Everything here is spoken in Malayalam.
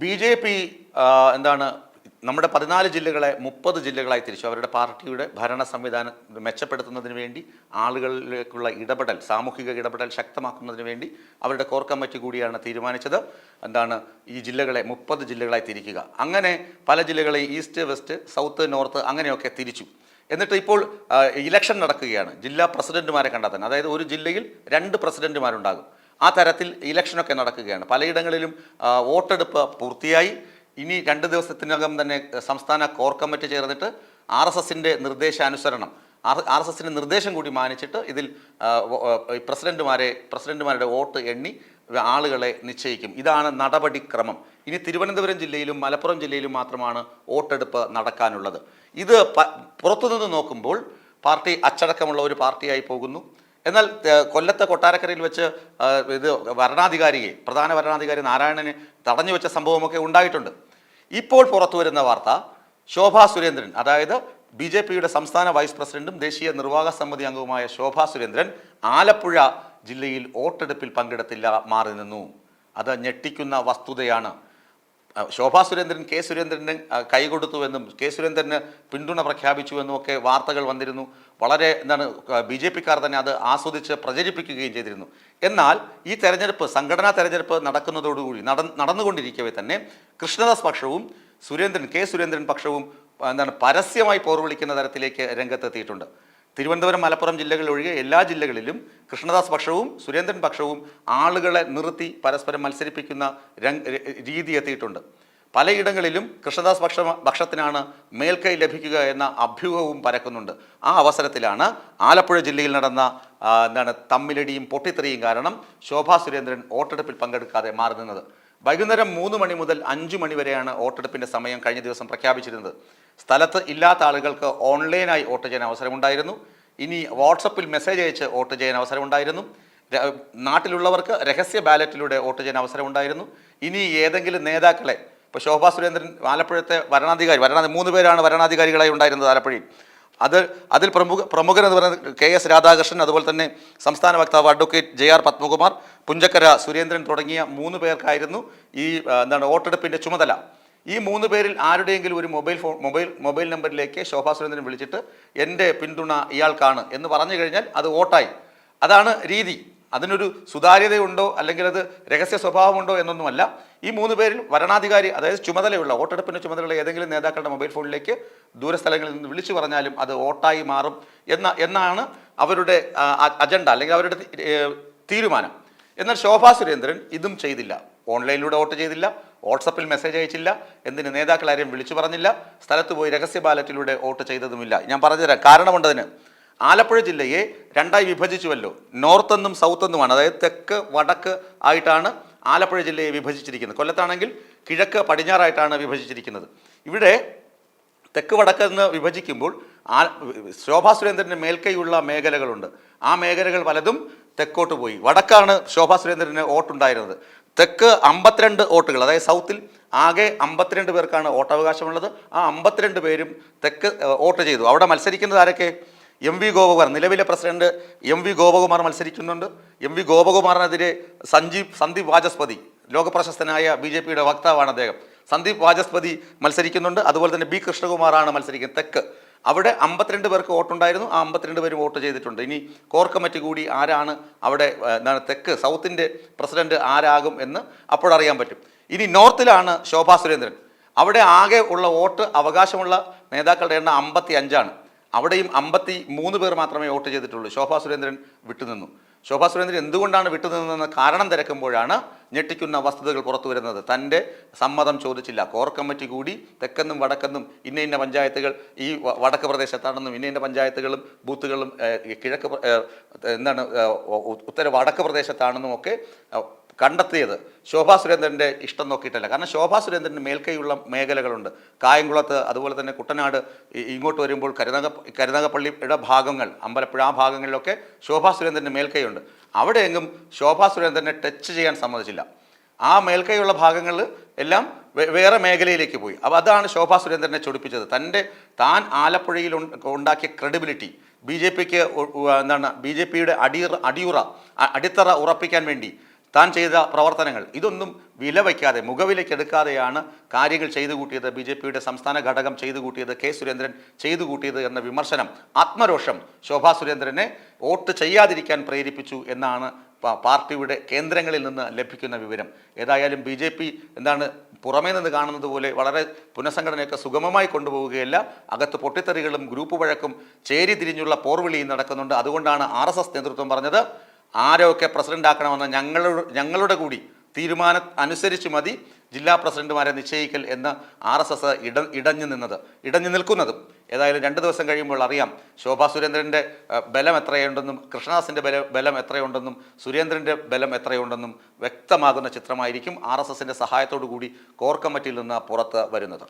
ബി.ജെ.പി എന്താണ് നമ്മുടെ 14 ജില്ലകളെ 30 ജില്ലകളായി തിരിച്ചു. അവരുടെ പാർട്ടിയുടെ ഭരണ സംവിധാനം മെച്ചപ്പെടുത്തുന്നതിന് വേണ്ടി ആളുകളിലേക്കുള്ള ഇടപെടൽ, സാമൂഹിക ഇടപെടൽ ശക്തമാക്കുന്നതിന് വേണ്ടി അവരുടെ കോർ കമ്മിറ്റി കൂടിയാണ് തീരുമാനിച്ചത്. ഈ ജില്ലകളെ 30 ജില്ലകളായി തിരിക്കുക. അങ്ങനെ പല ജില്ലകളെ ഈസ്റ്റ്, വെസ്റ്റ്, സൗത്ത്, നോർത്ത് അങ്ങനെയൊക്കെ തിരിച്ചു. എന്നിട്ട് ഇപ്പോൾ ഇലക്ഷൻ നടക്കുകയാണ്. ജില്ലാ പ്രസിഡന്റുമാരെ കണ്ടെത്താൻ, അതായത് ഒരു ജില്ലയിൽ 2 പ്രസിഡന്റുമാരുണ്ടാകും. ആ തരത്തിൽ ഇലക്ഷനൊക്കെ നടക്കുകയാണ്. പലയിടങ്ങളിലും വോട്ടെടുപ്പ് പൂർത്തിയായി. ഇനി 2 ദിവസത്തിനകം തന്നെ സംസ്ഥാന കോർ കമ്മിറ്റി ചേർന്നിട്ട് RSSന്റെ നിർദ്ദേശാനുസരണം, RSSന്റെ നിർദ്ദേശം കൂടി മാനിച്ചിട്ട് ഇതിൽ പ്രസിഡന്റുമാരുടെ വോട്ട് എണ്ണി ആളുകളെ നിശ്ചയിക്കും. ഇതാണ് നടപടിക്രമം. ഇനി തിരുവനന്തപുരം ജില്ലയിലും മലപ്പുറം ജില്ലയിലും മാത്രമാണ് വോട്ടെടുപ്പ് നടക്കാനുള്ളത്. ഇത് പുറത്തുനിന്ന് നോക്കുമ്പോൾ പാർട്ടി അച്ചടക്കമുള്ള ഒരു പാർട്ടിയായി പോകുന്നു. എന്നാൽ കൊല്ലത്തെ കൊട്ടാരക്കരയിൽ വെച്ച് ഇത് പ്രധാന വരണാധികാരി നാരായണനെ തടഞ്ഞു വെച്ച സംഭവമൊക്കെ ഉണ്ടായിട്ടുണ്ട്. ഇപ്പോൾ പുറത്തു വരുന്ന വാർത്ത, ശോഭാ സുരേന്ദ്രൻ, അതായത് ബി.ജെ.പിയുടെ സംസ്ഥാന വൈസ് പ്രസിഡന്റും ദേശീയ നിർവാഹക സമിതി അംഗവുമായ ശോഭാ സുരേന്ദ്രൻ ആലപ്പുഴ ജില്ലയിൽ വോട്ടെടുപ്പിൽ പങ്കെടുത്തില്ല, മാറി നിന്നു. അത് ഞെട്ടിക്കുന്ന വസ്തുതയാണ്. ശോഭാ സുരേന്ദ്രൻ കെ സുരേന്ദ്രന് കൈകൊടുത്തുവെന്നും കെ സുരേന്ദ്രന് പിന്തുണ പ്രഖ്യാപിച്ചുവെന്നും ഒക്കെ വാർത്തകൾ വന്നിരുന്നു. വളരെ ബി.ജെ.പിക്കാർ തന്നെ അത് ആസ്വദിച്ച് പ്രചരിപ്പിക്കുകയും ചെയ്തിരുന്നു. എന്നാൽ ഈ സംഘടനാ തെരഞ്ഞെടുപ്പ് നടക്കുന്നതോടുകൂടി നടന്നുകൊണ്ടിരിക്കവേ തന്നെ കൃഷ്ണദാസ് പക്ഷവും കെ സുരേന്ദ്രൻ പക്ഷവും പരസ്യമായി പോർവിളിക്കുന്ന തരത്തിലേക്ക് രംഗത്തെത്തിയിട്ടുണ്ട്. തിരുവനന്തപുരം, മലപ്പുറം ജില്ലകളിൽ ഒഴികെ എല്ലാ ജില്ലകളിലും കൃഷ്ണദാസ് പക്ഷവും സുരേന്ദ്രൻ പക്ഷവും ആളുകളെ നിർത്തി പരസ്പരം മത്സരിപ്പിക്കുന്ന രീതി എത്തിയിട്ടുണ്ട്. പലയിടങ്ങളിലും കൃഷ്ണദാസ് പക്ഷത്തിനാണ് മേൽക്കൈ ലഭിക്കുക എന്ന അഭ്യൂഹവും പരക്കുന്നുണ്ട്. ആ അവസരത്തിലാണ് ആലപ്പുഴ ജില്ലയിൽ നടന്ന തമ്മിലടിയും പൊട്ടിത്തെറിയും കാരണം ശോഭാ സുരേന്ദ്രൻ വോട്ടെടുപ്പിൽ പങ്കെടുക്കാതെ മാറി നിന്നത്. വൈകുന്നേരം 3 മണി മുതൽ 5 മണി വരെയാണ് വോട്ടെടുപ്പിൻ്റെ സമയം കഴിഞ്ഞ ദിവസം പ്രഖ്യാപിച്ചിരുന്നത്. സ്ഥലത്ത് ഇല്ലാത്ത ആളുകൾക്ക് ഓൺലൈനായി വോട്ട് ചെയ്യാൻ അവസരമുണ്ടായിരുന്നു. ഇനി വാട്സപ്പിൽ മെസ്സേജ് അയച്ച് വോട്ട് ചെയ്യാൻ അവസരമുണ്ടായിരുന്നു. നാട്ടിലുള്ളവർക്ക് രഹസ്യ ബാലറ്റിലൂടെ വോട്ട് ചെയ്യാൻ അവസരമുണ്ടായിരുന്നു. ഇനി ഏതെങ്കിലും നേതാക്കളെ, ഇപ്പോൾ ശോഭാ സുരേന്ദ്രൻ ആലപ്പുഴത്തെ വരണാധികാരി 3 പേരാണ് വരണാധികാരികളായി ഉണ്ടായിരുന്നത് ആലപ്പുഴയിൽ. അതിൽ പ്രമുഖരെന്ന് പറയുന്നത് KS രാധാകൃഷ്ണൻ, അതുപോലെ തന്നെ സംസ്ഥാന വക്താവ് അഡ്വക്കേറ്റ് JR പത്മകുമാർ, പുഞ്ചക്കര സുരേന്ദ്രൻ തുടങ്ങിയ 3 പേർക്കായിരുന്നു ഈ വോട്ടെടുപ്പിൻ്റെ ചുമതല. ഈ 3 പേരിൽ ആരുടെയെങ്കിലും ഒരു മൊബൈൽ നമ്പറിലേക്ക് ശോഭാ സുരേന്ദ്രൻ വിളിച്ചിട്ട് എൻ്റെ പിന്തുണ ഇയാൾക്കാണ് എന്ന് പറഞ്ഞു കഴിഞ്ഞാൽ അത് വോട്ടായി. അതാണ് രീതി. അതിനൊരു സുതാര്യതയുണ്ടോ അല്ലെങ്കിൽ അത് രഹസ്യ സ്വഭാവമുണ്ടോ എന്നൊന്നുമല്ല. ഈ 3 പേരിൽ വരണാധികാരി, അതായത് ചുമതലയുള്ള വോട്ടെടുപ്പിൻ്റെ ചുമതലയുള്ള ഏതെങ്കിലും നേതാക്കളുടെ മൊബൈൽ ഫോണിലേക്ക് ദൂരസ്ഥലങ്ങളിൽ നിന്ന് വിളിച്ചു പറഞ്ഞാലും അത് വോട്ടായി മാറും എന്നാണ് അവരുടെ അജണ്ട അല്ലെങ്കിൽ അവരുടെ തീരുമാനം. എന്നാൽ ശോഭാ സുരേന്ദ്രൻ ഇതും ചെയ്തില്ല. ഓൺലൈനിലൂടെ വോട്ട് ചെയ്തില്ല, വാട്സപ്പിൽ മെസ്സേജ് അയച്ചില്ല, എന്തിന് നേതാക്കളാരെയും വിളിച്ചു പറഞ്ഞില്ല, സ്ഥലത്ത് പോയി രഹസ്യ ബാലറ്റിലൂടെ വോട്ട് ചെയ്തതുമില്ല. ഞാൻ പറഞ്ഞുതരാം കാരണമുണ്ടതിന്. ആലപ്പുഴ ജില്ലയെ 2ആയി വിഭജിച്ചുവല്ലോ. നോർത്ത് എന്നും സൗത്ത് എന്നുമാണ്, അതായത് തെക്ക് വടക്ക് ആയിട്ടാണ് ആലപ്പുഴ ജില്ലയെ വിഭജിച്ചിരിക്കുന്നത്. കൊല്ലത്താണെങ്കിൽ കിഴക്ക് പടിഞ്ഞാറായിട്ടാണ് വിഭജിച്ചിരിക്കുന്നത്. ഇവിടെ തെക്ക് വടക്ക് എന്ന് വിഭജിക്കുമ്പോൾ ശോഭാ സുരേന്ദ്രന് മേൽക്കൈയുള്ള മേഖലകളുണ്ട്. ആ മേഖലകൾ പലതും തെക്കോട്ട് പോയി. വടക്കാണ് ശോഭാ സുരേന്ദ്രന് വോട്ടുണ്ടായിരുന്നത്. തെക്ക് 52 വോട്ടുകൾ, അതായത് സൗത്തിൽ ആകെ 52 പേർക്കാണ് വോട്ടവകാശമുള്ളത്. ആ 52 പേരും തെക്ക് വോട്ട് ചെയ്തു. അവിടെ മത്സരിക്കുന്നത് ആരൊക്കെ? MV ഗോപകുമാർ, നിലവിലെ പ്രസിഡന്റ് MV ഗോപകുമാർ മത്സരിക്കുന്നുണ്ട്. MV ഗോപകുമാറിനെതിരെ സന്ദീപ് വാചസ്പതി, ലോകപ്രശസ്തനായ BJPയുടെ വക്താവാണ് അദ്ദേഹം. സന്ദീപ് വാചസ്പതി മത്സരിക്കുന്നുണ്ട്. അതുപോലെ തന്നെ B കൃഷ്ണകുമാറാണ് മത്സരിക്കുന്നത് തെക്ക്. അവിടെ 52 പേർക്ക് വോട്ടുണ്ടായിരുന്നു. ആ 52 പേരും വോട്ട് ചെയ്തിട്ടുണ്ട്. ഇനി കോർ കമ്മിറ്റി കൂടി ആരാണ് അവിടെ തെക്ക് സൗത്തിൻ്റെ പ്രസിഡന്റ് ആരാകും എന്ന് അപ്പോഴറിയാൻ പറ്റും. ഇനി നോർത്തിലാണ് ശോഭാ സുരേന്ദ്രൻ. അവിടെ ആകെ ഉള്ള വോട്ട് അവകാശമുള്ള നേതാക്കളുടെ എണ്ണം 55ആണ്. അവിടെയും 53 പേർ മാത്രമേ വോട്ട് ചെയ്തിട്ടുള്ളൂ. ശോഭാ സുരേന്ദ്രൻ വിട്ടുനിന്നു. ശോഭാ സുരേന്ദ്രൻ എന്തുകൊണ്ടാണ് വിട്ടുനിന്നതെന്ന് കാരണം തിരക്കുമ്പോഴാണ് ഞെട്ടിക്കുന്ന വസ്തുതകൾ പുറത്തു വരുന്നത്. തൻ്റെ സമ്മതം ചോദിച്ചില്ല. കോർ കമ്മിറ്റി കൂടി തെക്കെന്നും വടക്കെന്നും ഇന്ന പഞ്ചായത്തുകൾ ഈ വടക്ക് പ്രദേശത്താണെന്നും ഇന്ന പഞ്ചായത്തുകളും ബൂത്തുകളും കിഴക്ക് ഉത്തര വടക്ക് പ്രദേശത്താണെന്നും ഒക്കെ കണ്ടെത്തിയത് ശോഭാ സുരേന്ദ്രൻ്റെ ഇഷ്ടം നോക്കിയിട്ടല്ല. കാരണം ശോഭാ സുരേന്ദ്രന് മേൽക്കൈയുള്ള മേഖലകളുണ്ട്. കായംകുളത്ത്, അതുപോലെ തന്നെ കുട്ടനാട്, ഇങ്ങോട്ട് വരുമ്പോൾ കരുനാഗപ്പള്ളിയുടെ ഭാഗങ്ങൾ, അമ്പലപ്പുഴ, ആ ഭാഗങ്ങളിലൊക്കെ ശോഭാ സുരേന്ദ്രന് മേൽക്കൈയുണ്ട്. അവിടെയെങ്ങും ശോഭാ സുരേന്ദ്രനെ ടച്ച് ചെയ്യാൻ സമ്മതിച്ചില്ല. ആ മേൽക്കൈയുള്ള ഭാഗങ്ങളിൽ എല്ലാം വേറെ മേഖലയിലേക്ക് പോയി. അപ്പോൾ അതാണ് ശോഭാ സുരേന്ദ്രനെ ചൊടിപ്പിച്ചത്. താൻ ആലപ്പുഴയിൽ ഉണ്ടാക്കിയ ക്രെഡിബിലിറ്റി BJPക്ക് BJPയുടെ അടിത്തറ ഉറപ്പിക്കാൻ വേണ്ടി താൻ ചെയ്ത പ്രവർത്തനങ്ങൾ ഇതൊന്നും വില വയ്ക്കാതെ മുഖവിലയ്ക്കെടുക്കാതെയാണ് കാര്യങ്ങൾ ചെയ്തു കൂട്ടിയത്, ബി ജെ പിയുടെ സംസ്ഥാന ഘടകം ചെയ്തു കൂട്ടിയത്, കെ സുരേന്ദ്രൻ ചെയ്തു കൂട്ടിയത് എന്ന വിമർശനം, ആത്മരോഷം ശോഭാ സുരേന്ദ്രനെ വോട്ട് ചെയ്യാതിരിക്കാൻ പ്രേരിപ്പിച്ചു എന്നാണ് പാർട്ടിയുടെ കേന്ദ്രങ്ങളിൽ നിന്ന് ലഭിക്കുന്ന വിവരം. ഏതായാലും ബി ജെ പി പുറമേ നിന്ന് കാണുന്നത് പോലെ വളരെ പുനഃസംഘടനയൊക്കെ സുഗമമായി കൊണ്ടുപോവുകയല്ല. അകത്ത് പൊട്ടിത്തെറികളും ഗ്രൂപ്പ് വഴക്കും ചേരി തിരിഞ്ഞുള്ള പോർവിളിയും നടക്കുന്നുണ്ട്. അതുകൊണ്ടാണ് RSS നേതൃത്വം പറഞ്ഞത് ആരൊക്കെ പ്രസിഡന്റ് ആക്കണമെന്ന് ഞങ്ങളുടെ കൂടി തീരുമാനം അനുസരിച്ച് മതി ജില്ലാ പ്രസിഡന്റുമാരെ നിശ്ചയിക്കൽ എന്ന് RSS ഇടഞ്ഞു നിൽക്കുന്നതും. ഏതായാലും 2 ദിവസം കഴിയുമ്പോൾ അറിയാം ശോഭാ സുരേന്ദ്രൻ്റെ ബലം എത്രയുണ്ടെന്നും കൃഷ്ണദാസിൻ്റെ ബലം എത്രയുണ്ടെന്നും സുരേന്ദ്രൻ്റെ ബലം എത്രയുണ്ടെന്നും വ്യക്തമാകുന്ന ചിത്രമായിരിക്കും RSSൻ്റെ സഹായത്തോടു കൂടി കോർ കമ്മിറ്റിയിൽ നിന്ന് പുറത്ത് വരുന്നത്.